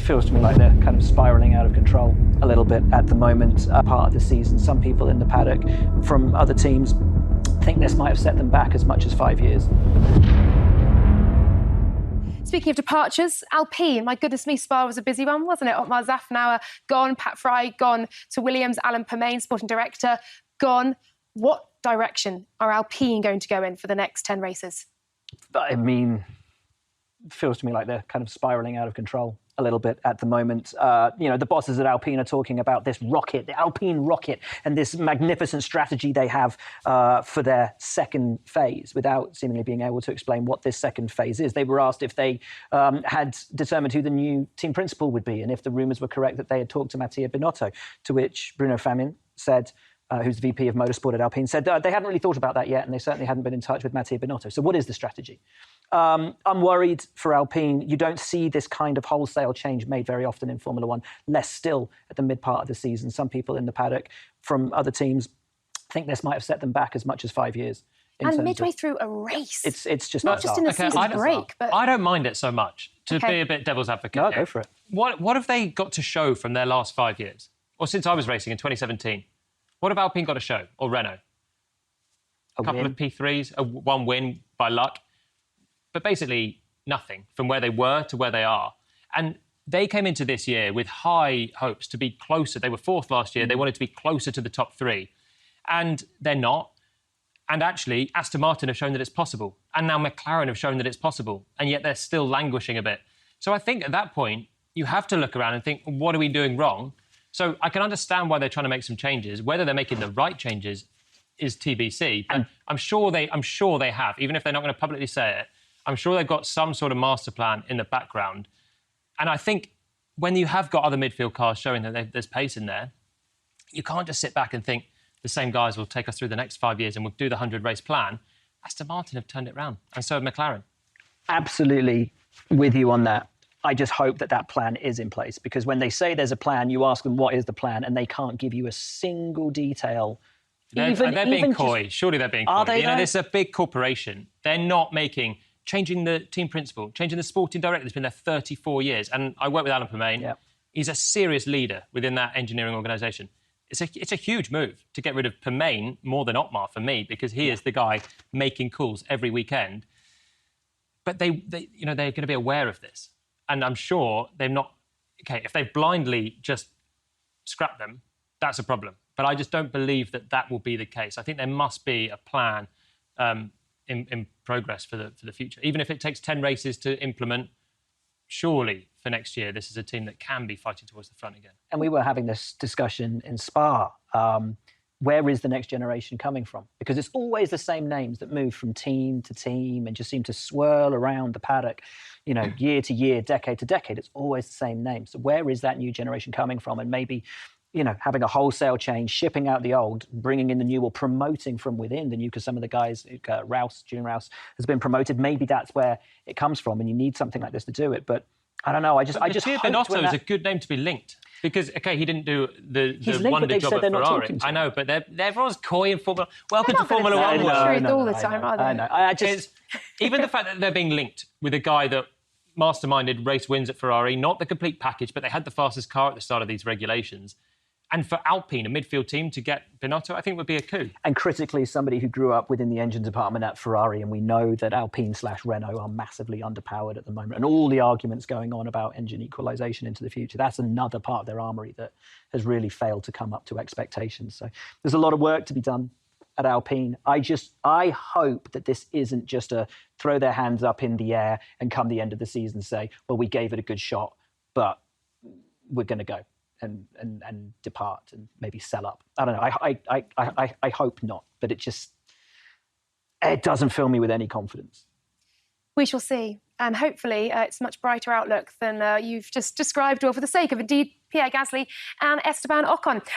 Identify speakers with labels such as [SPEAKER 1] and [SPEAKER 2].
[SPEAKER 1] Feels to me like they're kind of spiralling out of control a little bit at the moment, part of the season. Some people in the paddock from other teams think this might have set them back as much as 5 years.
[SPEAKER 2] Speaking of departures, Alpine, my goodness me, Spa was a busy one, wasn't it? Otmar Zafnauer gone, Pat Fry gone to Williams, Alan Permain, sporting director, gone. What direction are Alpine going to go in for the next 10 races?
[SPEAKER 1] I mean, feels to me like they're kind of spiralling out of control a little bit at the moment. The bosses at Alpine are talking about this rocket, the Alpine rocket, and this magnificent strategy they have for their second phase without seemingly being able to explain what this second phase is. They were asked if they had determined who the new team principal would be and if the rumours were correct that they had talked to Mattia Binotto, to which Bruno Famin said, who's the VP of Motorsport at Alpine, said they hadn't really thought about that yet and they certainly hadn't been in touch with Mattia Binotto. So what is the strategy? I'm worried for Alpine. You don't see this kind of wholesale change made very often in Formula One, less still at the mid part of the season. Some people in the paddock from other teams think this might have set them back as much as 5 years.
[SPEAKER 2] And midway through a race.
[SPEAKER 1] It's just
[SPEAKER 2] not just in a season break. But
[SPEAKER 3] I don't mind it so much, to be a bit devil's advocate.
[SPEAKER 1] No, go for it.
[SPEAKER 3] What have they got to show from their last 5 years? Or since I was racing in 2017? What have Alpine got to show? Or Renault? A couple of P3s, one win by luck. But basically nothing from where they were to where they are. And they came into this year with high hopes to be closer. They were fourth last year. They wanted to be closer to the top three. And they're not. And actually, Aston Martin have shown that it's possible. And now McLaren have shown that it's possible. And yet they're still languishing a bit. So I think at that point, you have to look around and think, what are we doing wrong? So I can understand why they're trying to make some changes. Whether they're making the right changes is TBC. But I'm sure they have, even if they're not going to publicly say it. I'm sure they've got some sort of master plan in the background. And I think when you have got other midfield cars showing that there's pace in there, you can't just sit back and think the same guys will take us through the next 5 years and we'll do the 100-race plan. Aston Martin have turned it around, and so have McLaren.
[SPEAKER 1] Absolutely with you on that. I just hope that plan is in place, because when they say there's a plan, you ask them what is the plan, and they can't give you a single detail.
[SPEAKER 3] They're being coy. Surely they're being coy.
[SPEAKER 1] Are they,
[SPEAKER 3] this is a big corporation. They're not changing the team principal, changing the sporting director that's been there 34 years. And I work with Alan Permain.
[SPEAKER 1] Yep.
[SPEAKER 3] He's a serious leader within that engineering organisation. It's a huge move to get rid of Permain more than Otmar for me, because he is the guy making calls every weekend. But they're going to be aware of this. And I'm sure they're not... OK, if they blindly just scrap them, that's a problem. But I just don't believe that will be the case. I think there must be a plan in progress for the future. Even if it takes 10 races to implement, surely for next year, this is a team that can be fighting towards the front again.
[SPEAKER 1] And we were having this discussion in Spa. Where is the next generation coming from? Because it's always the same names that move from team to team and just seem to swirl around the paddock, year to year, decade to decade. It's always the same names. So where is that new generation coming from? And maybe, having a wholesale change, shipping out the old, bringing in the new, or promoting from within the new, because some of the guys, Julian Rouse has been promoted. Maybe that's where it comes from, and you need something like this to do it. But I don't know. I just
[SPEAKER 3] Binotto is a good name to be linked. Because, OK, he didn't do the wonder job at Ferrari. I know, but everyone's coy in Formula... Welcome to Formula One.
[SPEAKER 2] All the time, are they?
[SPEAKER 1] I know.
[SPEAKER 3] Even the fact that they're being linked with a guy that masterminded race wins at Ferrari, not the complete package, but they had the fastest car at the start of these regulations. And for Alpine, a midfield team, to get Binotto, I think would be a coup.
[SPEAKER 1] And critically, somebody who grew up within the engine department at Ferrari, and we know that Alpine/Renault are massively underpowered at the moment, and all the arguments going on about engine equalisation into the future, that's another part of their armoury that has really failed to come up to expectations. So there's a lot of work to be done at Alpine. I hope that this isn't just a throw their hands up in the air and come the end of the season say, well, we gave it a good shot, but we're going to go and depart and maybe sell up. I don't know. I hope not, but it doesn't fill me with any confidence.
[SPEAKER 2] We shall see. And hopefully it's a much brighter outlook than you've just described, or for the sake of, indeed, Pierre Gasly and Esteban Ocon.